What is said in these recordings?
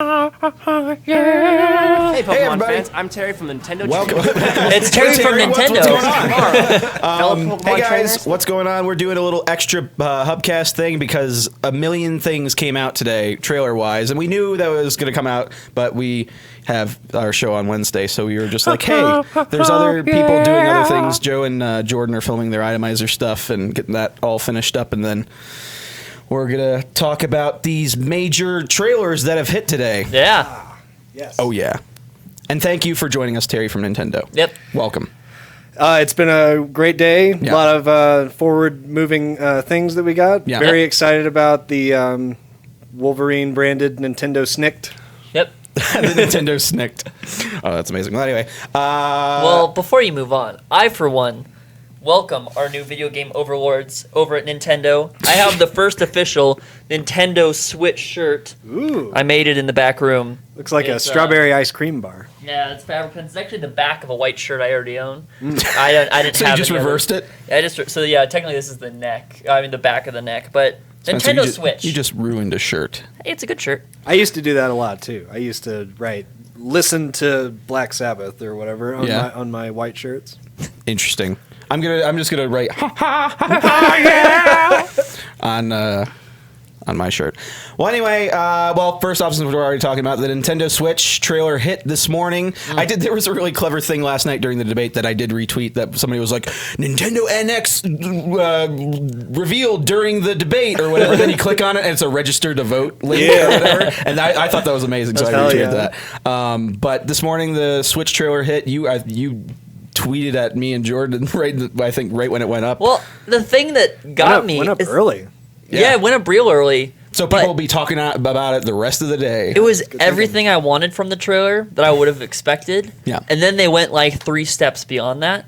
Hey, Pokemon everybody. fans, I'm Terry from Nintendo. Welcome. It's Terry from Nintendo. Hey guys, what's going on? We're doing a little extra Hubcast thing because a million things came out today, trailer-wise, and we knew that was going to come out, but we have our show on Wednesday, so we were just like, hey, there's other people doing other things. Joe and Jordan are filming their Itemizer stuff and getting that all finished up, and then we're going to talk about these major trailers that have hit today. Yeah. Yes. Oh, yeah. And thank you for joining us, Terry from Nintendo. Yep. Welcome. It's been a great day. Yeah. A lot of forward-moving things that we got. Yeah. Very excited about the Wolverine branded Nintendo Snicked. Yep. The Nintendo snicked. Oh, that's amazing. Well, anyway. Well, before you move on, I, for one, welcome our new video game overlords over at Nintendo. I have the first official Nintendo Switch shirt. Ooh. I made it in the back room. Looks like a It's, strawberry ice cream bar. Yeah, it's fabric. It's actually the back of a white shirt I already own. I didn't So have you just it yet. reversed it? So yeah, technically this is the neck. I mean the back of the neck, but Spencer, Nintendo you Switch. You just ruined a shirt. Hey, it's a good shirt. I used to do that a lot, too. I used to listen to Black Sabbath or whatever on my white shirts. Interesting. I'm just gonna write ha ha ha ha yeah on my shirt. Well, anyway, first off, since we're already talking about the Nintendo Switch trailer hit this morning, there was a really clever thing last night during the debate that I did retweet that somebody was like, Nintendo NX revealed during the debate or whatever. Then you click on it and it's a register to vote link or whatever. And I thought that was amazing, so I retweeted that. But this morning the Switch trailer hit. You tweeted at me and Jordan right when it went up. Well, the thing that got me went up is, early. Yeah, it went up real early. So people will be talking about it the rest of the day. It was everything I wanted from the trailer that I would have expected. Yeah. And then they went like 3 steps beyond that.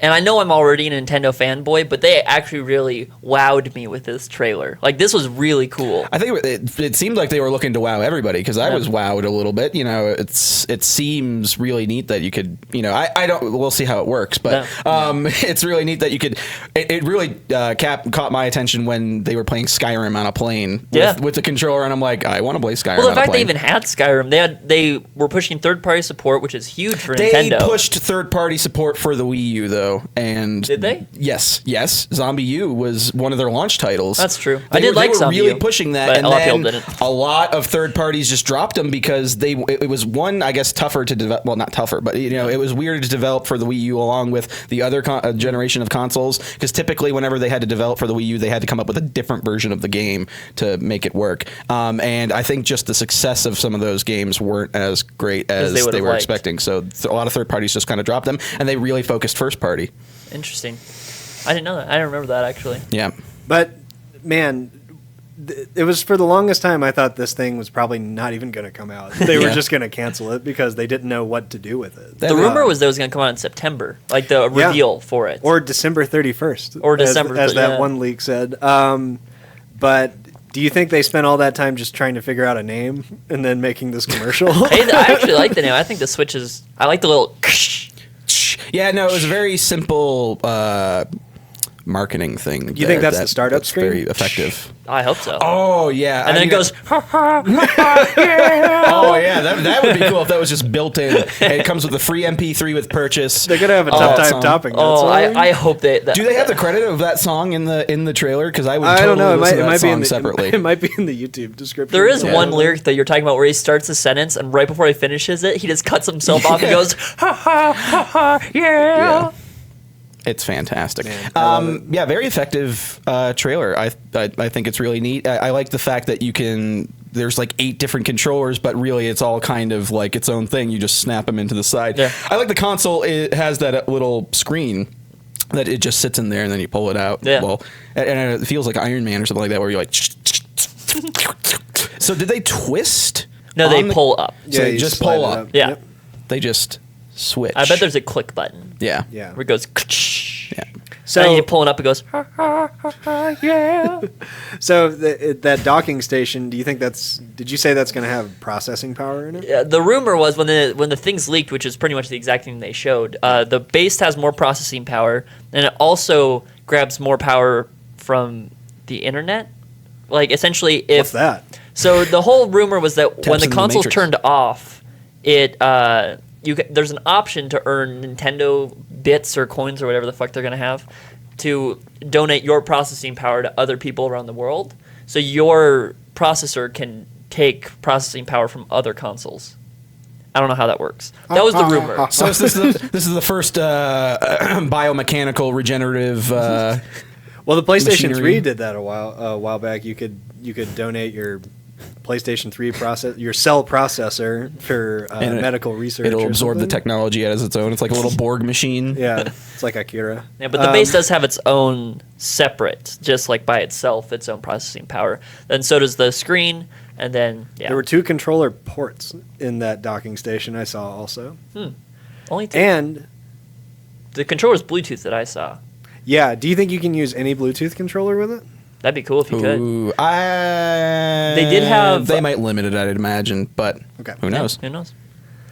And I know I'm already a Nintendo fanboy, but they actually really wowed me with this trailer. Like, this was really cool. I think it seemed like they were looking to wow everybody because I was wowed a little bit. You know, it seems really neat that you could, you know, I don't, we'll see how it works, but it's really neat that you could, it really caught my attention when they were playing Skyrim on a plane with the controller, and I'm like, I want to play Skyrim on a plane. Well, the fact they even had Skyrim, they were pushing third-party support, which is huge for Nintendo. They pushed third-party support for the Wii U, though. And did they? Yes. Zombie U was one of their launch titles. That's true. They like were Zombie really U, pushing that, but and a lot of people then didn't. a lot of third parties just dropped them because it was one, I guess, tougher to develop. Well, not tougher, but you know, it was weird to develop for the Wii U along with the other generation of consoles, because typically whenever they had to develop for the Wii U, they had to come up with a different version of the game to make it work. And I think just the success of some of those games weren't as great as they were expecting. So a lot of third parties just kind of dropped them, and they really focused first party. Interesting. I didn't know that. I didn't remember that, actually. Yeah. But, man, it was for the longest time I thought this thing was probably not even going to come out. They were just going to cancel it because they didn't know what to do with it. The rumor was that it was going to come out in September, like the reveal for it. Or December 31st. Or December as that one leak said. But do you think they spent all that time just trying to figure out a name and then making this commercial? I actually like the name. I think the Switch is... I like the little... Yeah, no, it was a very simple marketing thing. You think that's the startup screen? Very effective. I hope so. Oh, yeah. And then it goes... Oh, yeah, that would be cool if that was just built in. It comes with a free MP3 with purchase. They're going to have a tough time topping that song. I hope they... Do they have the credit of that song in the trailer? Because I would I don't know. listen to It that might song be separately. It might be in the YouTube description. There is one lyric that you're talking about where he starts a sentence and right before he finishes it, he just cuts himself off and goes, ha ha ha ha, yeah. It's fantastic. Man, yeah, very effective trailer. I think it's really neat. I like the fact that you can. There's like 8 different controllers, but really it's all kind of like its own thing. You just snap them into the side. Yeah. I like the console. It has that little screen that it just sits in there and then you pull it out. Yeah. Well, and it feels like Iron Man or something like that, where you're like. So did they twist? No, they pull up. So they just pull up. Yeah. Yep. They just switch. I bet there's a click button. Yeah. Yeah. Where it goes. Yeah. So and you pull it up, it goes. Yeah. So that docking station, do you think that's? Did you say that's going to have processing power in it? Yeah, the rumor was when the things leaked, which is pretty much the exact thing they showed. The base has more processing power, and it also grabs more power from the internet. Like essentially, if What's that? So the whole rumor was that when Taps the into the console's Matrix. turned off, there's an option to earn Nintendo bits or coins or whatever the fuck they're gonna have to donate your processing power to other people around the world. So your processor can take processing power from other consoles. I don't know how that works. That was the rumor. So this is the first biomechanical regenerative. Well, the PlayStation Machinery. 3 did that a while back. You could donate your PlayStation 3 your cell processor for And medical research. It'll or absorb the something. technology as its own. It's like a little Borg machine. Yeah, it's like Akira. Yeah, but the base does have its own separate, just like by itself, its own processing power. Then so does the screen, and then There were 2 controller ports in that docking station I saw also. only 2. And The controller's Bluetooth that I saw. yeah, do you think you can use any Bluetooth controller with it? That'd be cool if you could. Ooh, They did have- They might limit it, I'd imagine, but Okay. who knows? Who knows?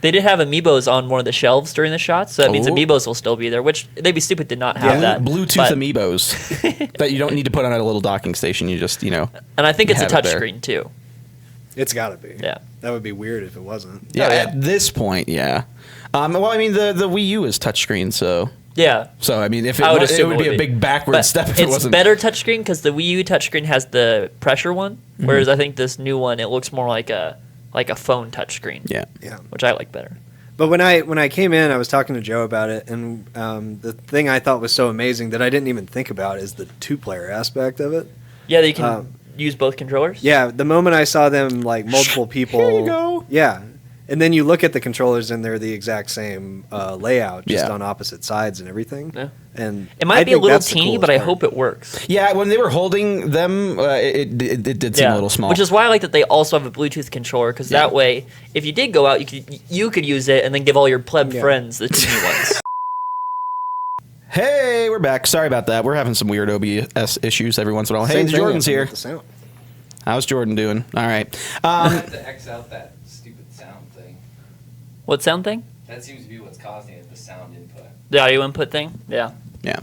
They did have amiibos on one of the shelves during the shots, so that means Oh. amiibos will still be there, which they'd be stupid to not have that. Bluetooth but- amiibos that you don't need to put on a little docking station. You just, And I think it's a have it there. touchscreen too. It's got to be. Yeah. That would be weird if it wasn't. yeah. Oh, yeah. At this point, yeah. Well, I mean, the Wii U is touchscreen, so Yeah. I mean, if it, I would was, it assume would be a big backward But step if it's it wasn't. better touchscreen because the Wii U touchscreen has the pressure one, Mm-hmm. whereas I think this new one it looks more like a phone touchscreen. Yeah. Yeah. Which I like better. But when I came in, I was talking to Joe about it, and the thing I thought was so amazing that I didn't even think about is the 2-player aspect of it. Yeah, you can use both controllers. Yeah, the moment I saw them, like, multiple people... Here you go. Yeah. And then you look at the controllers, and they're the exact same layout, just Yeah. on opposite sides and everything. Yeah. And It might I be a think little that's the teeny, coolest but I part. hope it works. Yeah, when they were holding them, it did seem a little small. Which is why I like that they also have a Bluetooth controller, because Yeah. that way, if you did go out, you could use it and then give all your pleb Yeah. friends the teeny ones. Hey, we're back. Sorry about that. We're having some weird OBS issues every once in a while. Hey, Same thing Jordan's happened here. with the sound. How's Jordan doing? All right. I have to X out that stupid sound thing. What sound thing? That seems to be what's causing it, the sound input. The audio input thing? Yeah. Yeah.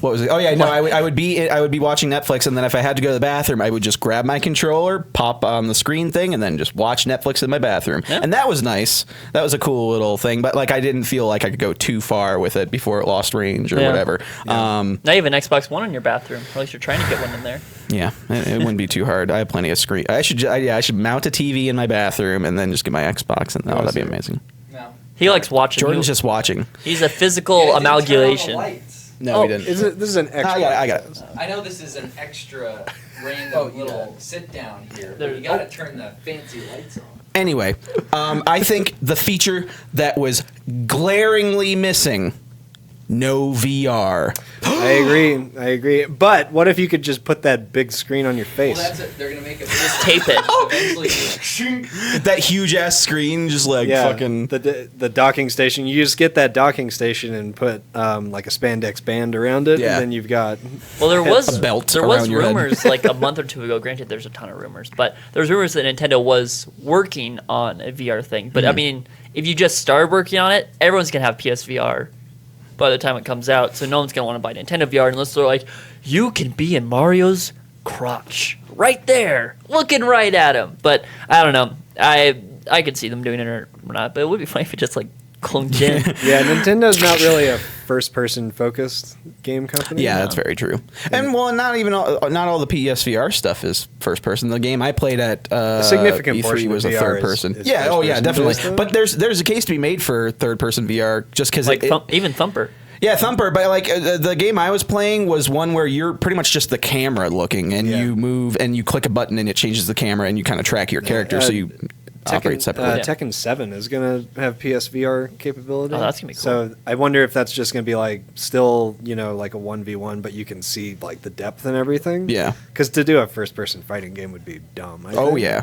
What was it? Oh yeah, no. I would be watching Netflix, and then if I had to go to the bathroom, I would just grab my controller, pop on the screen thing, and then just watch Netflix in my bathroom. Yeah. And that was nice. That was a cool little thing. But like, I didn't feel like I could go too far with it before it lost range or Yeah. whatever. Now you have an Xbox One in your bathroom. Or at least you're trying to get one in there. Yeah, it wouldn't be too hard. I have plenty of screen. I should mount a TV in my bathroom and then just get my Xbox, and that'd be amazing. No. He likes watching. Jordan's just watching. He's a physical You guys didn't turn on the amalgamation. lights. No, we didn't. This is an extra. I got it. I know this is an extra random little sit down here, but you gotta turn the fancy lights on. Anyway, I think the feature that was glaringly missing, no VR. I agree. But what if you could just put that big screen on your face? Well, that's it. They're gonna make it. Just tape it. Eventually, That huge ass screen, just like fucking. the docking station. You just get that docking station and put like a spandex band around it, Yeah. and then you've got. Well, there was A belt there was around your head. rumors like a month or two ago. Granted, there's a ton of rumors, but there was rumors that Nintendo was working on a VR thing. But I mean, if you just started working on it, everyone's gonna have PSVR by the time it comes out. So no one's gonna want to buy Nintendo VR unless they're like, you can be in Mario's crotch right there, looking right at him. But I don't know. I could see them doing it or not. But it would be funny if it just like clunked in. Yeah, Nintendo's not really a first-person focused game company. Yeah, that's very true. And well, not all the PSVR stuff is first person. The game I played at significant E3 portion was of a VR third is- person. is Yeah, oh yeah, first-person definitely. based, though. But there's a case to be made for third person VR just because Like even Thumper. Yeah, Thumper, but like the game I was playing was one where you're pretty much just the camera looking, and Yeah. you move and you click a button and it changes the camera, and you kind of track your character, so you operate separately. Tekken 7 is going to have PSVR capability. Oh, that's gonna be cool. So I wonder if that's just going to be like still, like a 1v1, but you can see like the depth and everything. Yeah. Because to do a first-person fighting game would be dumb. I Oh think. yeah,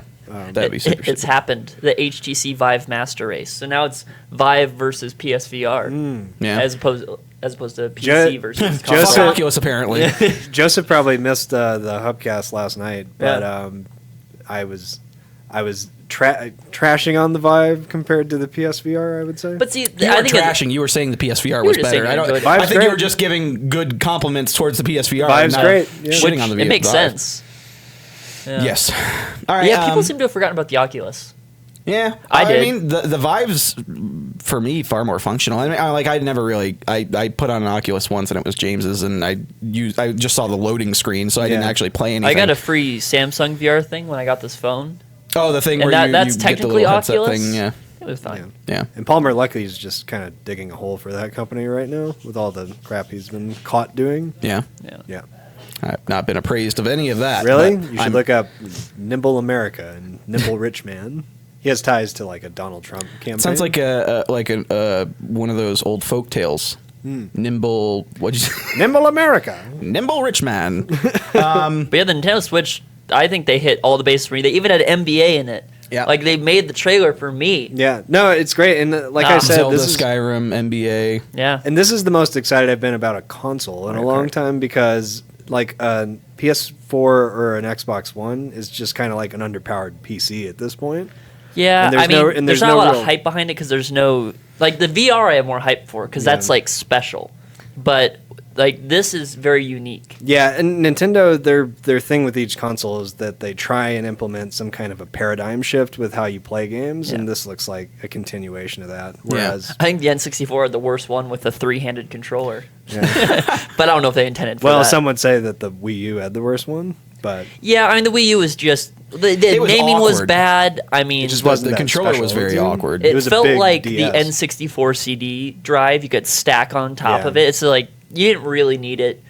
that'd be super. It's happened. The HTC Vive Master Race. So now it's Vive versus PSVR, Yeah. as opposed to PC versus Fuck console. Joseph- Oculus apparently. Joseph probably missed the Hubcast last night, but Yeah. I I was trashing on the Vive compared to the PSVR, I would say. But see, You I were think trashing. You were saying the PSVR You was were just saying better. you enjoyed it. I Vive's think you great. were just giving good compliments towards the PSVR. Vive's not great, yeah. shitting on the it makes Vive. sense. Yeah. Yes. All right. Yeah, people seem to have forgotten about the Oculus. Yeah, I did. mean, the Vive's for me far more functional. I mean, I never really. I put on an Oculus once, and it was James's, and I just saw the loading screen, so I didn't Yeah. actually play anything. I got a free Samsung VR thing when I got this phone. Oh, the thing And where that's you get the technically little headset Oculus. thing. Yeah, It was fine. yeah. And Palmer Luckey is just kind of digging a hole for that company right now with all the crap he's been caught doing. Yeah. Yeah. Yeah. I've not been appraised of any of that. Really? but You should I'm- look up Nimble America and Nimble Rich Man. He has ties to like a Donald Trump campaign. Sounds like a one of those old folk tales. Nimble. What'd you say? Nimble America. Nimble rich man. But yeah, the Nintendo Switch, I think they hit all the bases for me. They even had NBA in it. Yeah. Like they made the trailer for me. Yeah. No, it's great. And like I said, Zelda, this is Skyrim, NBA. Yeah. and this is the most excited I've been about a console in a long time because like a PS4 or an Xbox One is just kind of like an underpowered PC at this point. Yeah, And there's I mean, no- and there's there's not no a lot real- of hype behind it because there's no like the VR. I have more hype for because that's like special, but like this is very unique. Yeah, and Nintendo, their thing with each console is that they try and implement some kind of a paradigm shift with how you play games, and Yeah. this looks like a continuation of that. Whereas, I think the N64 are the worst one with the three-handed controller, yeah. but I don't know if they intended for well, that. some would say that the Wii U had the worst one, but Yeah, I mean the Wii U was just the It was naming was awkward. bad. I mean, it just The wasn't that controller special. was very awkward. it was a felt big like DS. the N64 CD drive you could stack on top Yeah. of it. It's like you didn't really need it.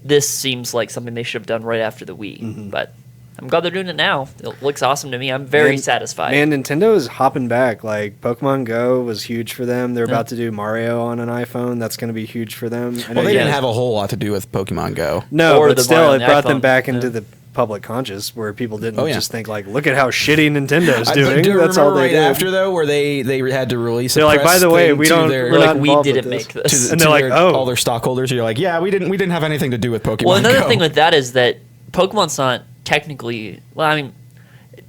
This seems like something they should have done right after the Wii, Mm-hmm. but I'm glad they're doing it now. It looks awesome to me. I'm very satisfied. Man, Nintendo is hopping back. Like Pokemon Go was huge for them. They're about to do Mario on an iPhone. That's going to be huge for them. I know Well, they you didn't guys- have a whole lot to do with Pokemon Go. No, Or but the still, Mario on it the brought them iPhone. back into Yeah. the public conscious where people didn't Oh, yeah. just think like, look at how shitty Nintendo's I doing. do That's all remember they right did. after though, where they had to release. They're a like, press by the way, thing we to don't- their- we're We're not like, we involved didn't with make this. this. to, And to they're like, their- oh. all their stockholders. You're like, yeah, we didn't have anything to do with Pokemon. Well, another Go. thing with that is that Pokemon's not technically. Well, I mean,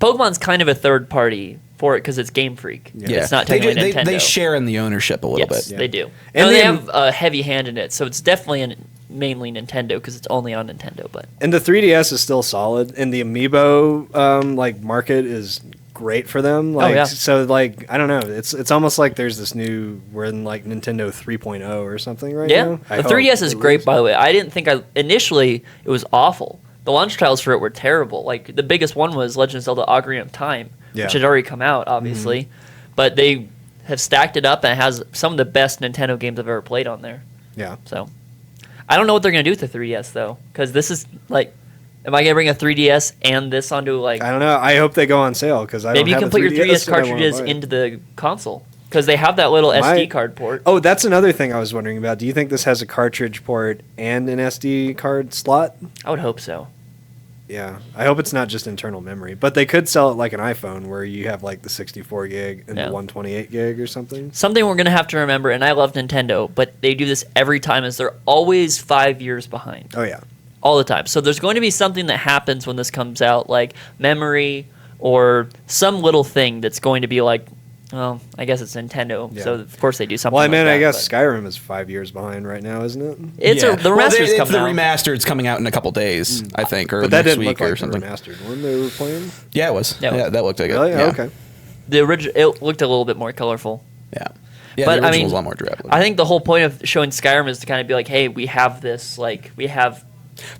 Pokemon's kind of a third party for it because it's Game Freak. yeah, It's not they, technically Nintendo. they share in the ownership a little Yes, bit. they do. And And they then- have a heavy hand in it, so it's definitely mainly Nintendo because it's only on Nintendo. But And the 3DS is still solid, and the Amiibo like market is great for them. Like, yeah. so like I don't know, it's almost like there's this new we're in like Nintendo 3.0 or something right yeah, now. I the hope, 3DS is at great. least. By the way, I didn't think initially it was awful. The launch titles for it were terrible. Like the biggest one was Legend of Zelda: Ocarina of Time, Yeah. which had already come out, obviously, but they have stacked it up and it has some of the best Nintendo games I've ever played on there. Yeah. So, I don't know what they're gonna do with the 3DS though, because this is like, am I gonna bring a 3DS and this onto like? I don't know. I hope they go on sale because I Maybe you don't can have put a your 3DS and I wanna cartridges buy it. into the console because they have that little SD card port. Oh, that's another thing I was wondering about. Do you think this has a cartridge port and an SD card slot? I would hope so. Yeah, I hope it's not just internal memory, but they could sell it like an iPhone where you have like the 64 gig and Yeah. the 128 gig or something. Something we're gonna have to remember, and I love Nintendo, but they do this every time, is they're always 5 years behind. Oh yeah. All the time. So there's going to be something that happens when this comes out, like memory or some little thing that's going to be like, well, I guess it's Nintendo, Yeah. so of course they do something. Well, I like mean, I that, guess but Skyrim is 5 years behind right now, isn't it? it's Yeah. the Well, remaster's it's coming the out. remastered's coming out in a couple days, I think, or But that next didn't week look like or the something. remastered one they were playing. Yeah, it was. Yeah. Yeah, that looked like Really? it. Yeah. Okay. The original, it looked a little bit more colorful. Yeah. Yeah, But, the I original's mean, a lot more drab. I think the whole point of showing Skyrim is to kind of be like, hey, we have this, like, we have.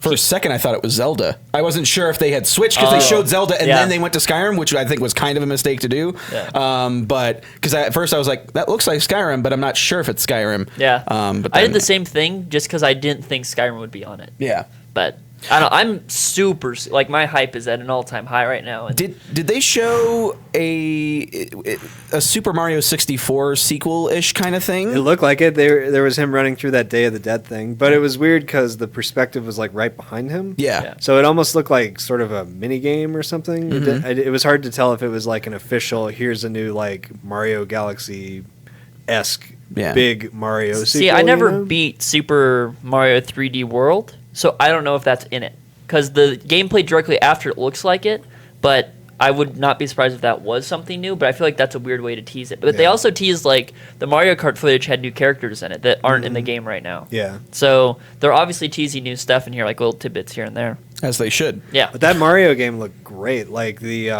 For a second, I thought it was Zelda. I wasn't sure if they had switched because they showed Zelda and yeah. then they went to Skyrim, which I think was kind of a mistake to do. Yeah. But because at first I was like, that looks like Skyrim, but I'm not sure if it's Skyrim. Yeah. But I then- did the same thing just because I didn't think Skyrim would be on it. Yeah. But I don't. I'm super like my hype is at an all-time high right now. And Did they show a Super Mario 64 sequel ish kind of thing? It looked like it. There was him running through that Day of the Dead thing, but it was weird because the perspective was like right behind him. Yeah. Yeah. So it almost looked like sort of a mini game or something. It was hard to tell if it was like an official. Here's a new like Mario Galaxy esque Yeah. big Mario. see, sequel, I never you know? beat Super Mario 3D World, so I don't know if that's in it because the gameplay directly after it looks like it, but I would not be surprised if that was something new, but I feel like that's a weird way to tease it. But they also teased, like, the Mario Kart footage had new characters in it that aren't in the game right now. Yeah. So they're obviously teasing new stuff in here, like little tidbits here and there. As they should. Yeah. But that Mario game looked great. Like, the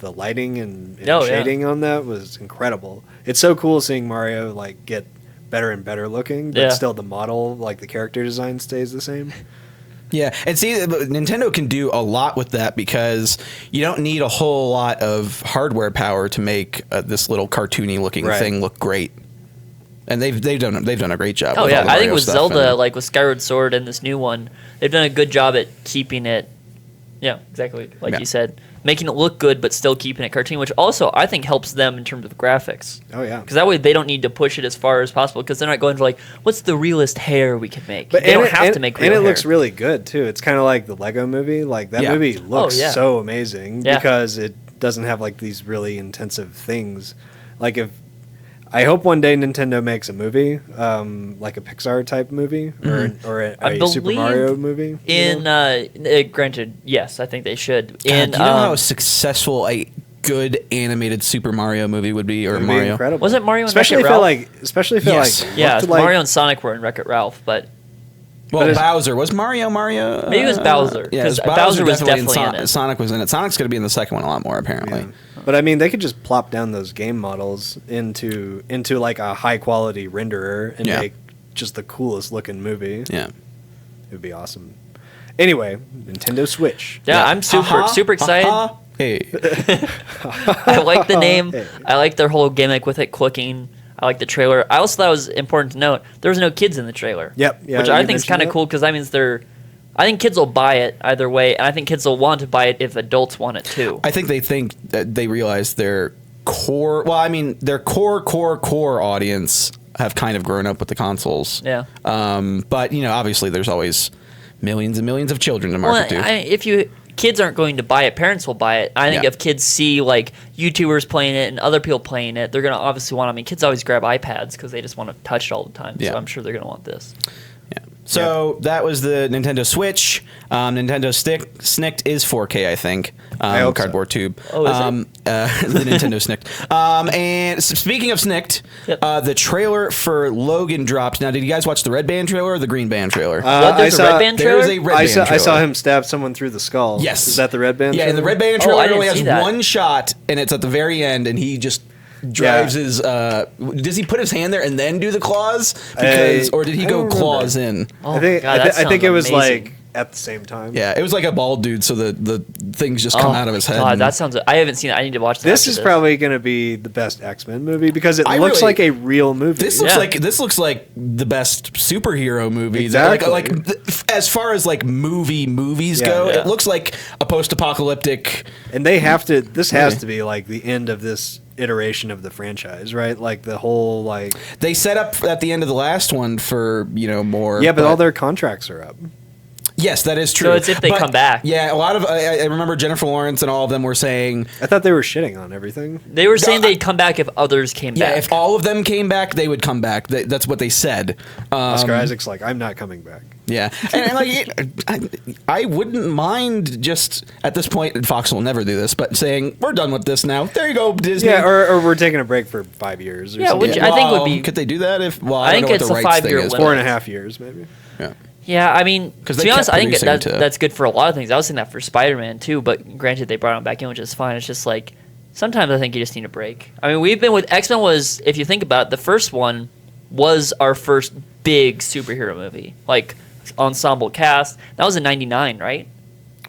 lighting and shading on that was incredible. It's so cool seeing Mario, like, get better and better looking, but still the model, like, the character design stays the same. Yeah, and see, Nintendo can do a lot with that because you don't need a whole lot of hardware power to make this little cartoony looking thing look great. And they've done a great job. Oh with yeah, all the I think Mario with stuff Zelda, like with Skyward Sword and this new one, they've done a good job at keeping it. Yeah, exactly like you said, making it look good but still keeping it cartoon, which also I think helps them in terms of graphics. Oh yeah, because that way they don't need to push it as far as possible because they're not going for like, what's the realest hair we can make? But they don't have to make real hair. And it looks really good too. It's kind of like the Lego movie. Like that movie looks so amazing because it doesn't have like these really intensive things. Like I hope one day Nintendo makes a movie, like a Pixar type movie, or a Super Mario movie. Granted, yes, I think they should. God, do you know how successful a good animated Super Mario movie would be, or Mario? Incredible. Wasn't Mario in especially Wreck-It Ralph? Especially if it Mario and Sonic were in Wreck-It Ralph, but. Well, Bowser was Mario. Maybe it was Bowser. Yeah, Bowser was definitely in it. Sonic was in it. Sonic's going to be in the second one a lot more, apparently. Yeah. But I mean, they could just plop down those game models into like a high quality renderer and make just the coolest looking movie. Yeah, it would be awesome. Anyway, Nintendo Switch. Yeah, I'm super excited. Hey, I like the name. Hey. I like their whole gimmick with it clicking. I like the trailer. I also thought it was important to note there was no kids in the trailer. Yep. Yeah, which I think is kind of cool because that means I think kids will buy it either way, and I think kids will want to buy it if adults want it too. I think that they realize their core. Well, I mean, their core audience have kind of grown up with the consoles. Yeah. But obviously, there's always millions and millions of children to market to. Kids aren't going to buy it, parents will buy it. I think if kids see like YouTubers playing it and other people playing it, they're going to obviously want. I mean, kids always grab iPads because they just want to touch it all the time. So I'm sure they're going to want this. Yeah. So that was the Nintendo Switch. Nintendo SNCT is 4K, I think. I hope cardboard tube. Oh, is it? The Nintendo SNCT. And speaking of SNCT, the trailer for Logan dropped. Now, did you guys watch the red band trailer or the green band trailer? There's a red band trailer? There's a red band trailer. I saw him stab someone through the skull. Yes. Is that the red band trailer? Yeah, and the red band trailer only has that. one shot, and it's at the very end, and he just drives his. Does he put his hand there and then do the claws? Or did he go claws in? Oh, I think it was amazing. like at the same time. Yeah, it was like a bald dude, so the things just come out of his head. God, that sounds. I haven't seen it. I need to watch that. This is probably going to be the best X-Men movie because it looks like a real movie. This looks like the best superhero movie. Exactly. Like as far as like movies go, it looks like a post-apocalyptic. And they have to. This has to be like the end of this iteration of the franchise, right? Like the whole like they set up at the end of the last one for more. Yeah, but all their contracts are up. Yes, that is true. So it's if they come back. Yeah, a lot of I remember Jennifer Lawrence and all of them were saying. I thought they were shitting on everything. They were saying they'd come back if others came back. Yeah, if all of them came back, they would come back. That's what they said. Oscar Isaac's like, I'm not coming back. Yeah, and like I wouldn't mind just at this point. And Fox will never do this, but saying we're done with this now. There you go, Disney. Yeah, or we're taking a break for 5 years. Or something. Which I think would be. Could they do that? I think it's a 5-year limit. 4.5 years, maybe. Yeah. Yeah, I mean, to be honest, I think that's good for a lot of things. I was thinking that for Spider-Man too, but granted, they brought him back in, which is fine. It's just like sometimes I think you just need a break. I mean, we've been with X-Men was, if you think about it, the first one was our first big superhero movie, like ensemble cast. That was in '99, right?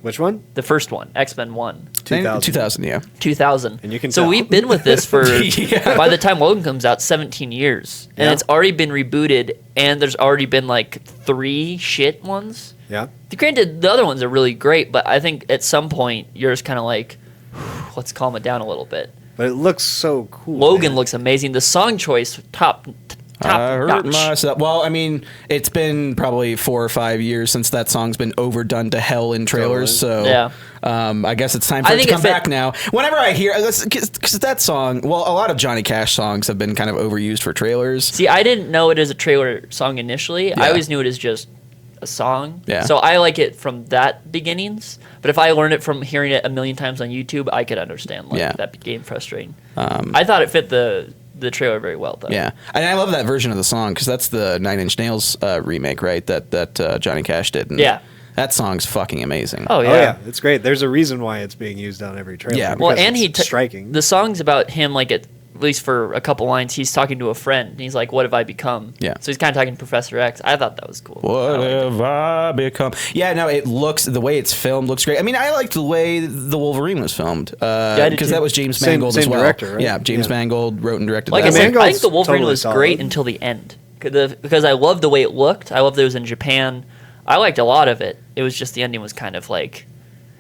Which one? The first one, X-Men 1. 2000, yeah. 2000. And you can so tell. we've been with this for, by the time Logan comes out, 17 years. And it's already been rebooted, and there's already been like 3 shit ones. Yeah. Granted, the other ones are really great, but I think at some point you're just kind of like, let's calm it down a little bit. But it looks so cool. Logan looks amazing. The song choice, top hurt notch. myself. Well, I mean, it's been probably 4 or 5 years since that song's been overdone to hell in trailers. Totally. So I guess it's time for it to come back now. Whenever I hear, because that song, well, a lot of Johnny Cash songs have been kind of overused for trailers. See, I didn't know it as a trailer song initially. I always knew it as just a song. Yeah. So I like it from that beginnings. But if I learned it from hearing it a million times on YouTube, I could understand that became frustrating. I thought it fit the trailer very well, though. Yeah, and I love that version of the song because that's the Nine Inch Nails remake, right? That Johnny Cash did. And that song's fucking amazing. Oh yeah. Oh yeah, it's great. There's a reason why it's being used on every trailer. Yeah, well, and striking. The song's about him, like at least for a couple lines, he's talking to a friend, and he's like, "What have I become?" Yeah. So he's kind of talking to Professor X. I thought that was cool. What have I become? Yeah, no, it looks, the way it's filmed looks great. I mean, I liked the way the Wolverine was filmed because that was James Mangold as well. Director, right? Yeah, James Mangold wrote and directed Like that. I said, I Mangold's think the Wolverine totally was solid. great until the end because I loved the way it looked. I loved that it was in Japan. I liked a lot of it. It was just the ending was kind of like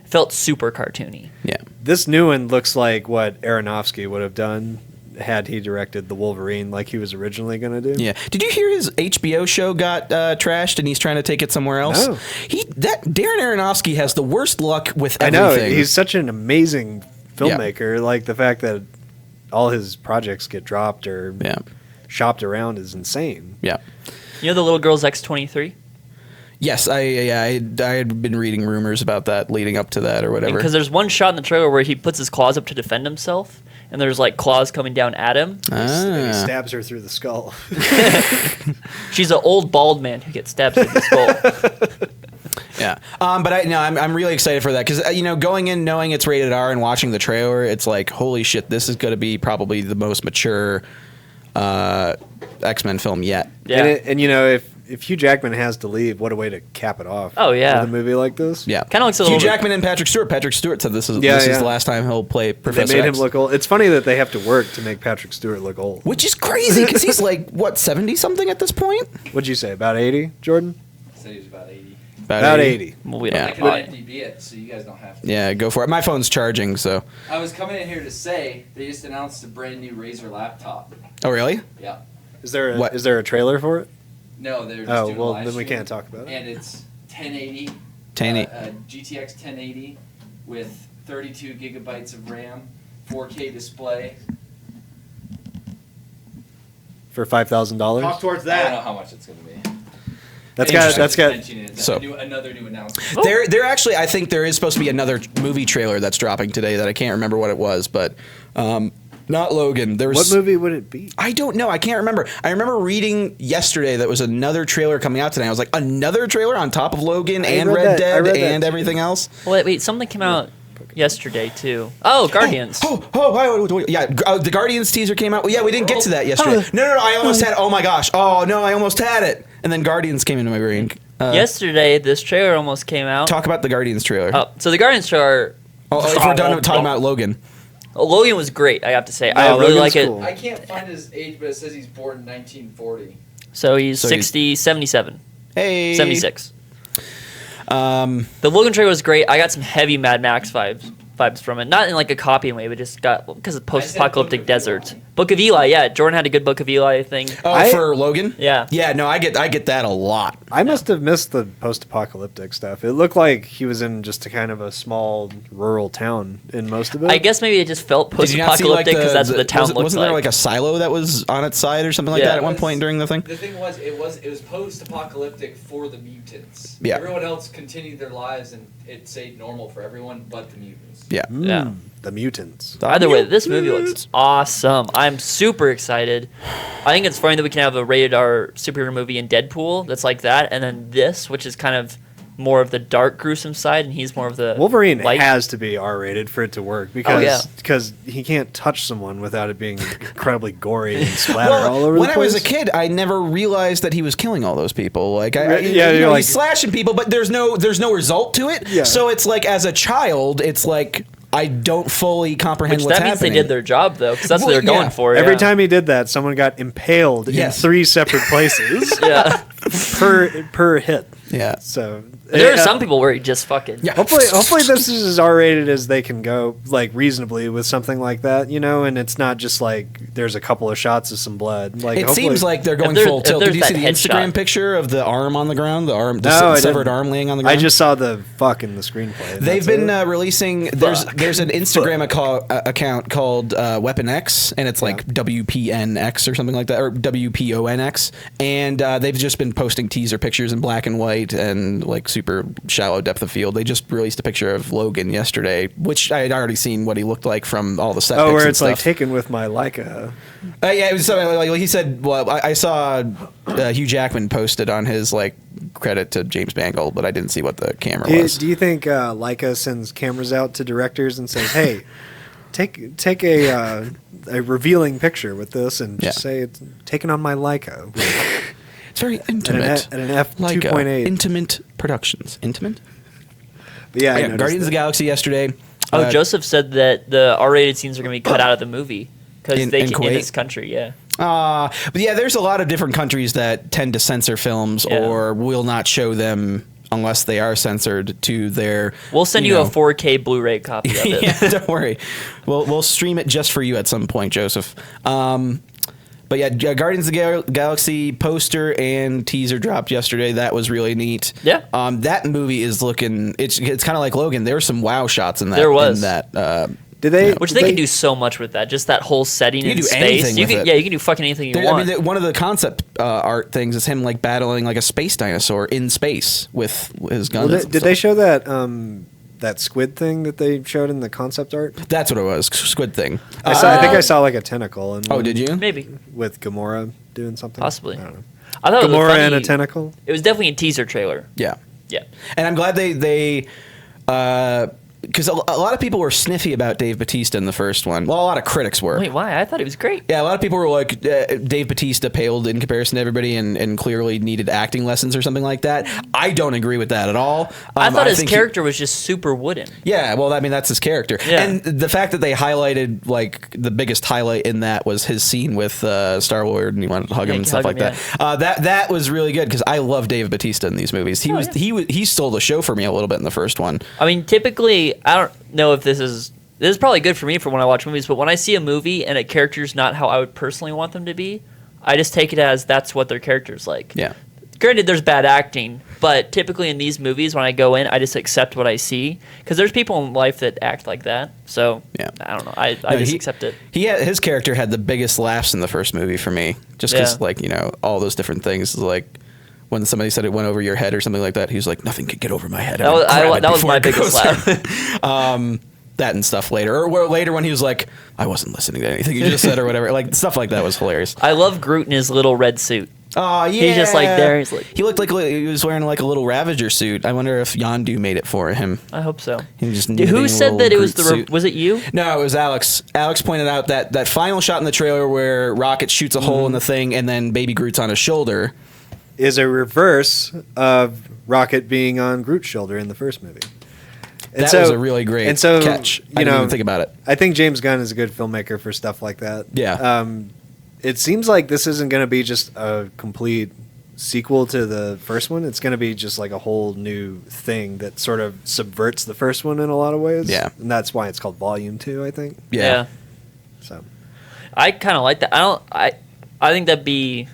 felt super cartoony. Yeah. This new one looks like what Aronofsky would have done had he directed the Wolverine like he was originally going to do. Yeah. Did you hear his HBO show got trashed and he's trying to take it somewhere else? No. Darren Aronofsky has the worst luck with I everything. know. He's such an amazing filmmaker. Like the fact that all his projects get dropped or shopped around is insane. Yeah. You know the little girl's X-23? Yes, I had been reading rumors about that leading up to that or whatever. Because there's one shot in the trailer where he puts his claws up to defend himself, and there's like claws coming down at him. And he stabs her through the skull. She's an old bald man who gets stabbed through the skull. Yeah, but I'm really excited for that because going in knowing it's rated R and watching the trailer, it's like holy shit, this is going to be probably the most mature X-Men film yet. Yeah, and if Hugh Jackman has to leave, what a way to cap it off. Oh yeah, with a movie like this. Yeah, kind of looks a Hugh little Jackman and Patrick Stewart. Patrick Stewart said this is the last time he'll play Professor They made X. him look old. It's funny that they have to work to make Patrick Stewart look old, which is crazy because he's like what 70 something at this point. What'd you say? About 80, Jordan? I said he was about 80. About 80. Well, we Yeah. I can IMDb it, so you guys don't have to. Yeah, go for it. My phone's charging, so. I was coming in here to say they just announced a brand new Razer laptop. Oh really? Yeah. Is there a trailer for it? No, they're just doing a live then we stream, can't talk about it. And it's 1080. 1080. GTX 1080 with 32 gigabytes of RAM, 4K display. For $5,000. Talk towards I don't know that. how much it's going to be. That's Interesting. got. So- Another new announcement. There actually, I think there is supposed to be another movie trailer that's dropping today that I can't remember what it was, but not Logan. There was What movie would it be? I don't know. I can't remember. I remember reading yesterday that was another trailer coming out today. I was like, another trailer on top of Logan and Red Dead and everything else? Wait, something came out yesterday too. Oh, Guardians. Yeah, the Guardians teaser came out. Well, yeah, we didn't get to that yesterday. No, I almost had. Oh my gosh. Oh no, I almost had it. And then Guardians came into my brain. Yesterday, this trailer almost came out. Talk about the Guardians trailer. So the Guardians trailer. If we're done talking about Logan. Logan was great, I have to say. I really like it. cool. I can't find his age, but it says he's born in 1940. So he's 77. Hey. 76. The Logan trailer was great. I got some heavy Mad Max vibes from it. Not in like a copying way, but just got because of post-apocalyptic Book of deserts. Eli. Book of Eli, yeah. Jordan had a good Book of Eli thing. Oh, for Logan? Yeah. Yeah, no, I get that a lot. I must have missed the post-apocalyptic stuff. It looked like he was in just a kind of a small rural town in most of it. I guess maybe it just felt Did you not see, post-apocalyptic because that's what the town wasn't looks there like. like a silo that was on its side or something like Yeah. that at one point during the thing? The thing was, it was post-apocalyptic for the mutants. Yeah. Everyone else continued their lives, and it stayed normal for everyone but the mutants. Yeah. Yeah. The mutants. Either way, this movie looks awesome. I'm super excited. I think it's funny that we can have a rated R superhero movie in Deadpool that's like that, and then this, which is kind of more of the dark, gruesome side, and he's more of the Wolverine light. has to be R-rated for it to work because he can't touch someone without it being incredibly gory and splatter all over the place. When I was a kid, I never realized that he was killing all those people. Like, you're like- he's slashing people, but there's no result to it. Yeah. So it's like, as a child, it's like I don't fully comprehend Which what's that means happening. they did their job, though, because that's what they're Well, going yeah. for. Every yeah. time he did that, someone got impaled in Yes. 3 separate places Yeah. per hit. Yeah. So There are some people where he just fucking... Yeah. Hopefully this is as R-rated as they can go, like reasonably with something like that, and it's not just like there's a couple of shots of some blood. Like It seems like they're going there- full if tilt. there's Did you see that the Instagram headshot. picture of the arm on the ground? The arm, I severed didn't. arm laying on the ground? I just saw the fuck in the screenplay. and They've that's been it. releasing. There's an Instagram account called Weapon X, and it's like WPNX or something like that, or WPONX, and they've just been posting teaser pictures in black and white light and like super shallow depth of field. They just released a picture of Logan yesterday, which I had already seen what he looked like from all the set pics where and it's stuff. like taken with my Leica. Yeah, it was something like he said. Well, I saw Hugh Jackman posted on his like credit to James Mangold, but I didn't see what the camera was. Do you think Leica sends cameras out to directors and says, "Hey, take a revealing picture with this and just say it's taken on my Leica"? It's very intimate. At an f Leica, 2.8. Intimate Productions. Intimate. But yeah, I Guardians of the Galaxy yesterday. Joseph said that the R-rated scenes are going to be cut out of the movie because they can in this country. Yeah. But yeah, there's a lot of different countries that tend to censor films or will not show them unless they are censored to their. We'll send you a 4K Blu-ray copy of it. Yeah, don't worry. We'll stream it just for you at some point, Joseph. But yeah, Guardians of the Galaxy poster and teaser dropped yesterday. That was really neat. Yeah. That movie is looking. It's kind of like Logan. There were some wow shots in that. There was. Did they? Which they can do so much with that. Just that whole setting in space. You can do fucking anything you want. I mean, one of the concept art things is him like battling like a space dinosaur in space with his guns. Well, did they show that that squid thing that they showed in the concept art? That's what it was. Squid thing. I think I saw like a tentacle. Oh, did you? Maybe with Gamora doing something. Possibly. I don't know. I thought Gamora it was funny. and a tentacle. It was definitely a teaser trailer. Yeah. Yeah. And I'm glad they because a lot of people were sniffy about Dave Bautista in the first one. Well, a lot of critics were. Wait, why? I thought he was great. Yeah, a lot of people were like, Dave Bautista paled in comparison to everybody and clearly needed acting lessons or something like that. I don't agree with that at all. I thought his character was just super wooden. Yeah, well, I mean, that's his character. Yeah. And the fact that they highlighted, like, the biggest highlight in that was his scene with Star-Lord and he wanted to hug him and stuff like that. That was really good because I love Dave Bautista in these movies. He stole the show for me a little bit in the first one. I mean, typically, I don't know if this is probably good for me for when I watch movies, but when I see a movie and a character's not how I would personally want them to be, I just take it as that's what their character's like. Yeah. Granted, there's bad acting, but typically in these movies, when I go in, I just accept what I see because there's people in life that act like that. So yeah, I don't know. I just accept it. His character had the biggest laughs in the first movie for me, just because all those different things like. When somebody said it went over your head or something like that, he was like, "Nothing could get over my head." That was my biggest laugh. That and stuff later, or later when he was like, "I wasn't listening to anything you just said" or whatever. Like stuff like that was hilarious. I love Groot in his little red suit. Oh yeah, he's just like there. He's like he looked like he was wearing like a little Ravager suit. I wonder if Yondu made it for him. I hope so. Who said that it was was it you? No, it was Alex. Alex pointed out that final shot in the trailer where Rocket shoots a hole in the thing and then Baby Groot's on his shoulder. Is a reverse of Rocket being on Groot's shoulder in the first movie. And that was a really great catch. I didn't even think about it. I think James Gunn is a good filmmaker for stuff like that. Yeah. It seems like this isn't going to be just a complete sequel to the first one. It's going to be just like a whole new thing that sort of subverts the first one in a lot of ways. Yeah. And that's why it's called Volume 2, I think. Yeah. So. I kind of like that. I think that'd be...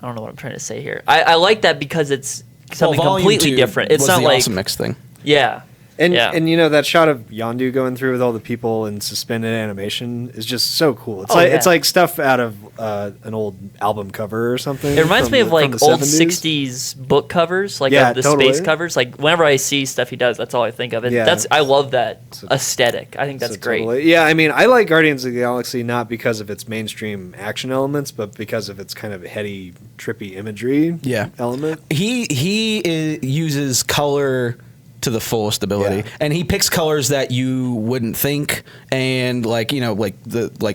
I don't know what I'm trying to say here. I like that because it's something completely different. It's not the like Awesome Mix thing. Yeah. And that shot of Yondu going through with all the people in suspended animation is just so cool. It's like stuff out of an old album cover or something. It reminds me of like old 60s book covers, like of the space covers. Like whenever I see stuff he does, that's all I think of. And I love that aesthetic. I think that's great. Totally. Yeah, I mean, I like Guardians of the Galaxy not because of its mainstream action elements, but because of its kind of heady, trippy imagery element. He uses color to the fullest ability, and he picks colors that you wouldn't think, and like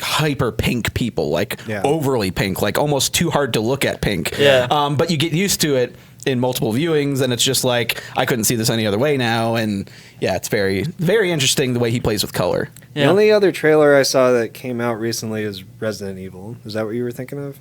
hyper pink people, like overly pink, like almost too hard to look at pink. But you get used to it in multiple viewings, and it's just like I couldn't see this any other way now. And it's very, very interesting the way he plays with color. The only other trailer I saw that came out recently is Resident Evil. Is that what you were thinking of?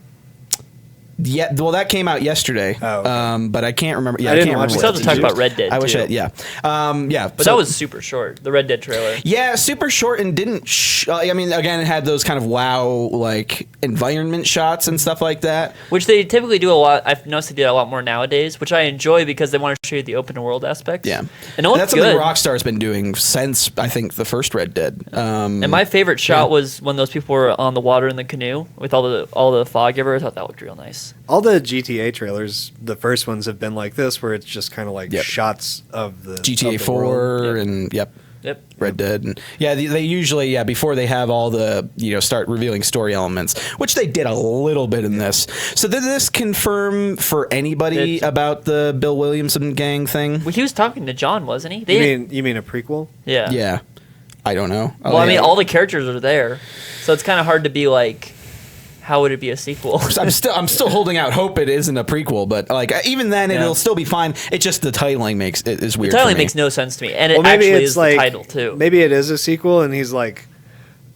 Yeah, well, that came out yesterday, but I can't remember. Yeah, I didn't watch it. We still have to talk about Red Dead. I wish too. But that was super short. The Red Dead trailer. Yeah, super short and didn't. I mean, again, it had those kind of like environment shots and stuff like that, which they typically do a lot. I've noticed they do a lot more nowadays, which I enjoy because they want to show you the open world aspects. Yeah, and that's something Rockstar's been doing since I think the first Red Dead. And my favorite shot was when those people were on the water in the canoe with all the fog everywhere. I thought that looked real nice. looks. All the GTA trailers, the first ones have been like this, where it's just kind of like shots of the GTA of the 4 world. and Yep. Red Dead, and they usually before they have all the start revealing story elements, which they did a little bit in this. So did this confirm for anybody about the Bill Williamson gang thing? Well, he was talking to John, wasn't he? You mean a prequel? Yeah. Yeah, I don't know. Well, I mean, all the characters are there, so it's kind of hard to be like, how would it be a sequel? I'm still holding out hope it isn't a prequel, but like even then it'll still be fine. It's just the titling is weird. The titling for me. makes no sense to me, and it actually is the title too. Maybe it is a sequel, and he's like,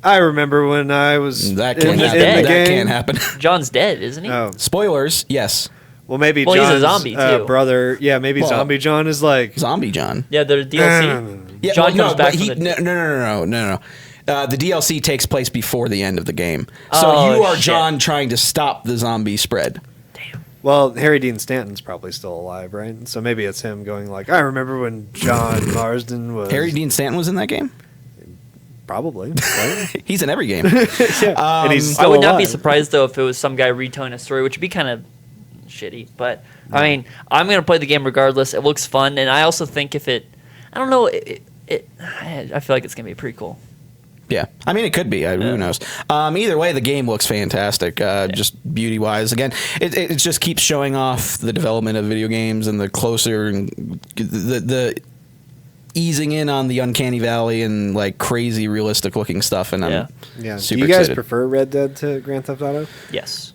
I remember when I was that in can't the happen. game. That can't happen. John's dead, isn't he? Oh. Spoilers, yes. Well, maybe he's John's a zombie too. brother. Yeah, maybe Zombie John is like Zombie John. Yeah, the DLC. Yeah, John comes back. No. The DLC takes place before the end of the game, so Oh, you are shit. John trying to stop the zombie spread. Well, Harry Dean Stanton's probably still alive, right? So maybe it's him going like, I remember when John Marsden was... Harry Dean Stanton was in that game? Probably. Right? He's in every game. And he's I still would not be alive. surprised, though, if it was some guy retelling a story, which would be kind of shitty. But, I mean, I'm going to play the game regardless. It looks fun, and I also think if it... I don't know. I feel like it's going to be a prequel. Yeah, I mean it could be. Who knows? Either way, the game looks fantastic. Just beauty wise, again, it just keeps showing off the development of video games and the closer and the easing in on the uncanny valley and like crazy realistic looking stuff. And I'm super Do you guys excited. prefer Red Dead to Grand Theft Auto? Yes.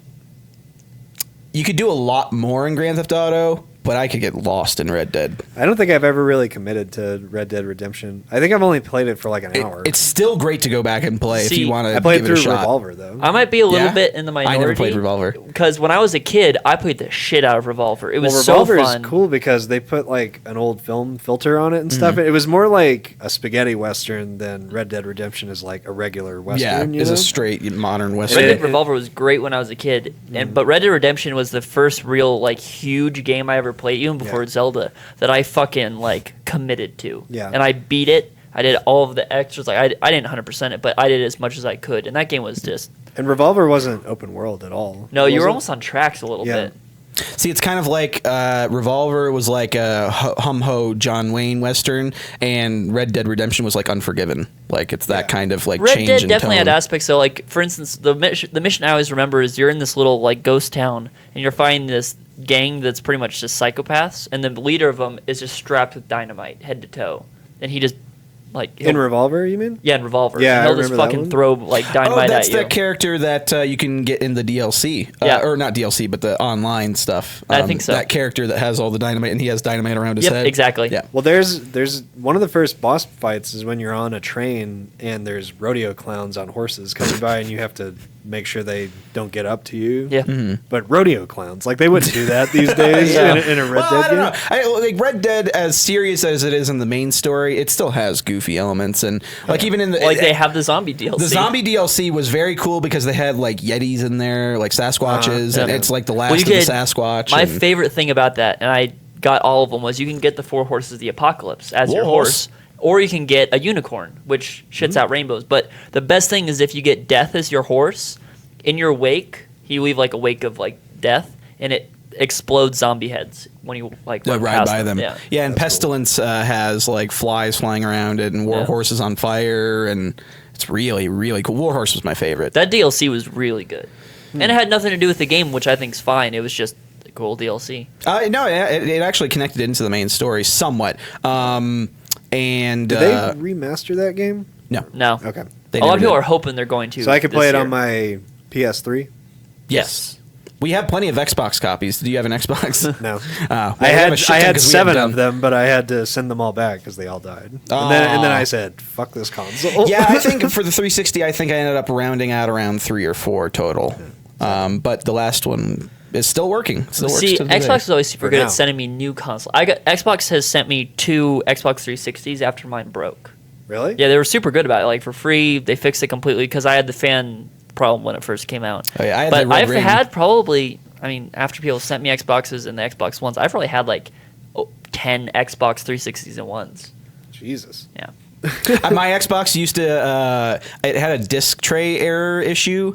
You could do a lot more in Grand Theft Auto, but I could get lost in Red Dead. I don't think I've ever really committed to Red Dead Redemption. I think I've only played it for like an hour. It's still great to go back and play if See, you want to. I played give through it a shot. Revolver though. I might be a little Yeah? bit in the minority. I never played Revolver. Because when I was a kid, I played the shit out of Revolver. It was Revolver so fun. is cool because they put like an old film filter on it and Mm-hmm. stuff. It was more like a spaghetti western than Red Dead Redemption is like a regular western. Yeah, you it's know? a straight modern Red western. Dead Revolver was great when I was a kid, but Red Dead Redemption was the first real like huge game I ever played, even before Zelda, that I fucking like committed to. Yeah. And I beat it. I did all of the extras. Like I didn't 100% it, but I did as much as I could, and that game was just And Revolver wasn't open world at all. no. You was were it? almost on tracks a little Yeah. bit. See, it's kind of like Revolver was like a hum-ho John Wayne Western, and Red Dead Redemption was like Unforgiven. Like, it's that kind of like Red change Dead in definitely tone. had aspects. So, like for instance, the mission I always remember is you're in this little like ghost town, and you're fighting this gang that's pretty much just psychopaths, and the leader of them is just strapped with dynamite head to toe, and he just like In Revolver, you mean? yeah, in Revolver. Yeah, and he'll I just remember that fucking one. throw like Oh, dynamite that's at you. the character that you can get in the DLC. Yeah. Or not DLC, but the online stuff. I think so. That character that has all the dynamite, and he has dynamite around his Yep, head. exactly. Yeah. Well, there's one of the first boss fights is when you're on a train and there's rodeo clowns on horses coming by, and you have to make sure they don't get up to you. Yeah. Mm-hmm. But rodeo clowns, like they wouldn't do that these days in a Red Well, Dead I don't game. know. Like Red Dead, as serious as it is in the main story, it still has goofy elements, and like even in the Like they have the zombie DLC. the zombie DLC was very cool because they had like Yetis in there, like Sasquatches, and yeah. it's like the last Well, you of the could- Sasquatch. My and- favorite thing about that, and I got all of them, was you can get the 4 horses of the apocalypse as your Horse. horse, or you can get a unicorn, which shits out rainbows. But the best thing is if you get death as your horse, in your wake, you leave like a wake of like death, and it explodes zombie heads when you like Ride past by them. Yeah. Yeah, and Pestilence has like flies flying around it, and Warhorse is on fire, and it's really, really cool. Warhorse was my favorite. That DLC was really good, and it had nothing to do with the game, which I think's fine. It was just a cool DLC. No, it actually connected into the main story somewhat. And Did they remaster that game? no, No, Okay. they a lot never of people did. are hoping they're going to. So I could play this it on year. my PS3? Yes. We have plenty of Xbox copies. Do you have an Xbox? No. Well, I we have had a shit ton 'cause we have 7 done- of them, but I had to send them all back because they all died. And then I said, "Fuck this console." Yeah, I think for the 360, I think I ended up rounding out around 3 or 4 total. But the last one is still working. It still works See, to the day. Xbox is always super For good now. at sending me new consoles. Xbox has sent me 2 Xbox 360s after mine broke. Really? Yeah, they were super good about it. Like for free, they fixed it completely because I had the fan problem when it first came out. Oh, yeah, I had but the red I've ring. had probably, I mean, after people sent me Xboxes and the Xbox Ones, I've probably had like 10 Xbox 360s and ones. Jesus. Yeah. My Xbox used to it had a disc tray error issue.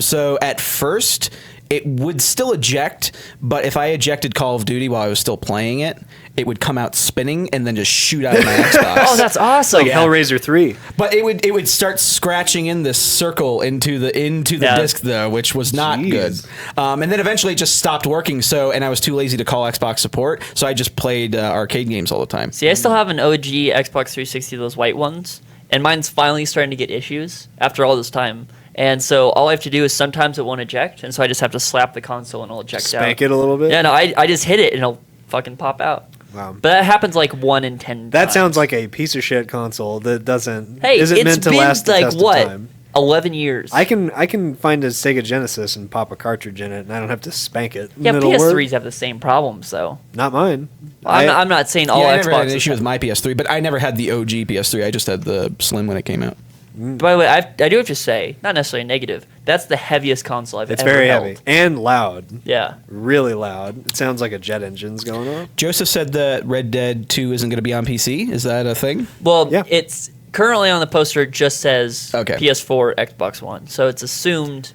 So at first it would still eject, but if I ejected Call of Duty while I was still playing it, it would come out spinning and then just shoot out of my Xbox. Oh, that's awesome! Like Hellraiser 3. But it would start scratching in this circle into the disc though, which was not good. And then eventually it just stopped working. And I was too lazy to call Xbox support, so I just played arcade games all the time. See, I still have an OG Xbox 360, those white ones, and mine's finally starting to get issues after all this time. And so all I have to do is sometimes it won't eject, and so I just have to slap the console and it'll eject out. Spank it a little bit. Yeah, no, I just hit it and it'll fucking pop out. Wow. But that happens like 1 in 10 That times. Sounds like a piece of shit console that isn't it's meant to been last the like test what? of time. 11 years. I can find a Sega Genesis and pop a cartridge in it, and I don't have to spank it. Yeah, It'll PS3s work. have the same problems, though. Not mine. I'm not saying all I Xboxes. never had an issue with my PS3, but I never had the OG PS3. I just had the Slim when it came out. By the way, I do have to say, not necessarily negative, that's the heaviest console I've It's ever very held. heavy and loud. Yeah. Really loud. It sounds like a jet engine's going on. Joseph said that Red Dead 2 isn't going to be on PC. Is that a thing? Well, Yeah. it's currently on the poster, it just says Okay. PS4, Xbox One. So it's assumed,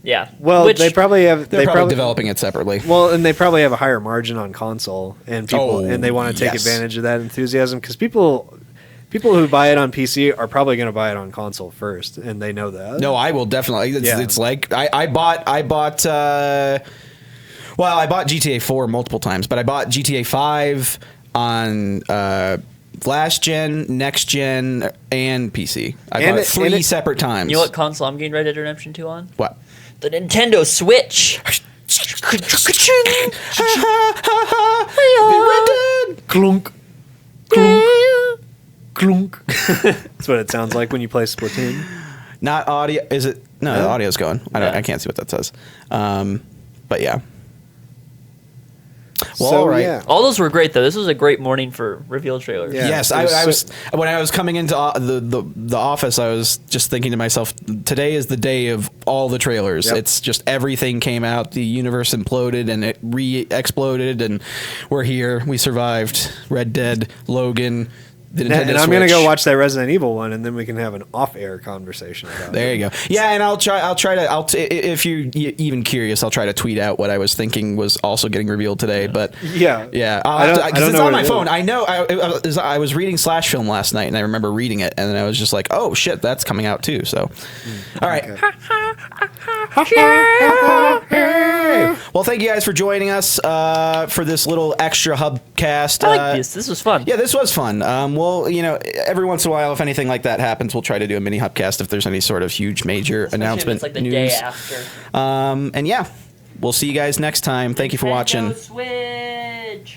yeah. Well, Which, they probably have. They're probably developing it separately. Well, and they probably have a higher margin on console, and they want to take yes. advantage of that enthusiasm because people who buy it on PC are probably going to buy it on console first, and they know that. No, I will definitely. It's like I bought GTA 4 multiple times, but I bought GTA 5 on last gen, next gen, and PC. I bought it 3 separate times. you know what console I'm getting Red Dead Redemption 2 on? What? The Nintendo Switch. Clunk, clunk, clunk. That's what it sounds like when you play Splatoon. Not audio. Is it? No, Yeah. the audio's going. Yeah. I can't see what that says. But yeah. Well, So, all right. yeah. All those were great, though. This was a great morning for reveal trailers. Yeah. Yes, I was when I was coming into the office. I was just thinking to myself, today is the day of all the trailers. Yep. It's just everything came out. The universe imploded and it re-exploded, and we're here. We survived. Red Dead, Logan, the Nintendo And I'm going to Switch. go watch that Resident Evil one, and then we can have an off-air conversation about it. There you go. Yeah, and I'll try to. If you're even curious, I'll try to tweet out what I was thinking was also getting revealed today. But Yeah. because it's on my phone. I know. I was reading Slash Film last night, and I remember reading it, and then I was just like, "Oh shit, that's coming out too." So, all right. Well, thank you guys for joining us for this little extra hubcast. I like this. This was fun. Yeah, this was fun. Well, every once in a while, if anything like that happens, we'll try to do a mini hubcast if there's any sort of huge major announcement. It's like the news. day after. And yeah, we'll see you guys next time. Thank you for watching. Nintendo Switch.